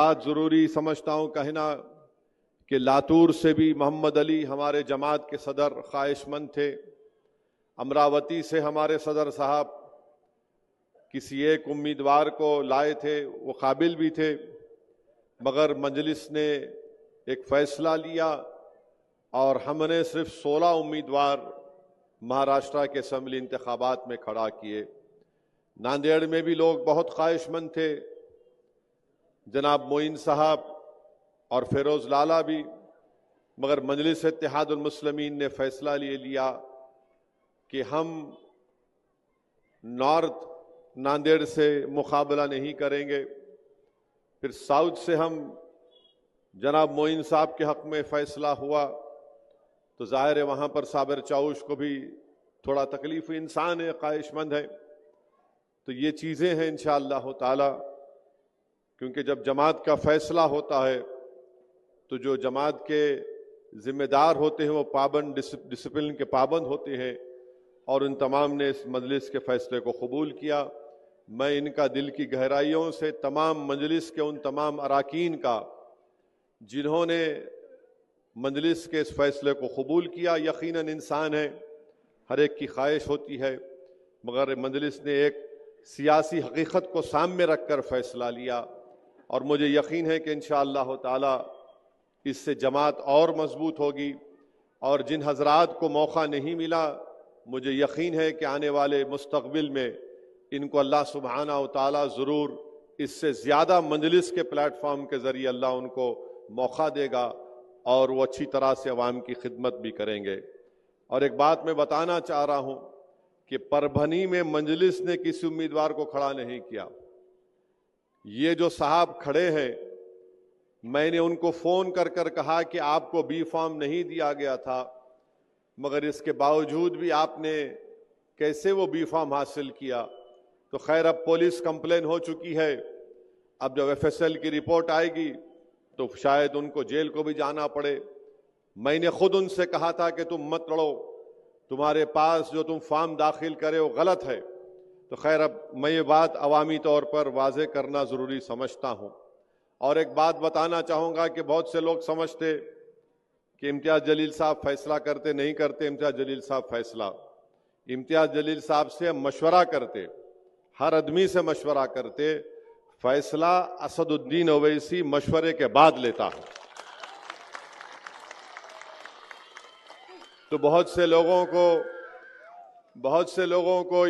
بات ضروری سمجھتا ہوں کہنا کہ لاتور سے بھی محمد علی ہمارے جماعت کے صدر خواہش مند تھے. امراوتی سے ہمارے صدر صاحب کسی ایک امیدوار کو لائے تھے، وہ قابل بھی تھے، مگر مجلس نے ایک فیصلہ لیا اور ہم نے صرف 16 امیدوار مہاراشٹرا کے اسمبلی انتخابات میں کھڑا کیے. ناندیڑ میں بھی لوگ بہت خواہش مند تھے، جناب معین صاحب اور فیروز لالا بھی، مگر مجلس اتحاد المسلمین نے فیصلہ لیا کہ ہم نارتھ ناندیڑ سے مقابلہ نہیں کریں گے. پھر ساؤتھ سے ہم جناب معین صاحب کے حق میں فیصلہ ہوا تو ظاہر ہے وہاں پر صابر چاوش کو بھی تھوڑا تکلیف، انسان ہے، خواہش مند ہے. تو یہ چیزیں ہیں انشاءاللہ تعالی، کیونکہ جب جماعت کا فیصلہ ہوتا ہے تو جو جماعت کے ذمہ دار ہوتے ہیں وہ پابند، ڈسپلن کے پابند ہوتے ہیں، اور ان تمام نے اس مجلس کے فیصلے کو قبول کیا. میں ان کا دل کی گہرائیوں سے تمام مجلس کے ان تمام اراکین کا جنہوں نے مجلس کے اس فیصلے کو قبول کیا، یقیناً انسان ہے، ہر ایک کی خواہش ہوتی ہے، مگر مجلس نے ایک سیاسی حقیقت کو سامنے رکھ کر فیصلہ لیا، اور مجھے یقین ہے کہ انشاءاللہ تعالی اس سے جماعت اور مضبوط ہوگی. اور جن حضرات کو موقع نہیں ملا، مجھے یقین ہے کہ آنے والے مستقبل میں ان کو اللہ سبحانہ و تعالی ضرور اس سے زیادہ مجلس کے پلیٹ فارم کے ذریعے اللہ ان کو موقع دے گا اور وہ اچھی طرح سے عوام کی خدمت بھی کریں گے. اور ایک بات میں بتانا چاہ رہا ہوں کہ پربھنی میں مجلس نے کسی امیدوار کو کھڑا نہیں کیا. یہ جو صاحب کھڑے ہیں، میں نے ان کو فون کر کر کہا کہ آپ کو بی فارم نہیں دیا گیا تھا، مگر اس کے باوجود بھی آپ نے کیسے وہ بی فارم حاصل کیا؟ تو خیر اب پولیس کمپلین ہو چکی ہے، اب جب ایف ایس ایل کی رپورٹ آئے گی تو شاید ان کو جیل کو بھی جانا پڑے. میں نے خود ان سے کہا تھا کہ تم مت لڑو، تمہارے پاس جو تم فارم داخل کرے وہ غلط ہے. تو خیر اب میں یہ بات عوامی طور پر واضح کرنا ضروری سمجھتا ہوں. اور ایک بات بتانا چاہوں گا کہ بہت سے لوگ سمجھتے کہ امتیاز جلیل صاحب فیصلہ کرتے نہیں کرتے. امتیاز جلیل صاحب سے ہم مشورہ کرتے، ہر آدمی سے مشورہ کرتے. فیصلہ اسد الدین اویسی مشورے کے بعد لیتا ہے. تو بہت سے لوگوں کو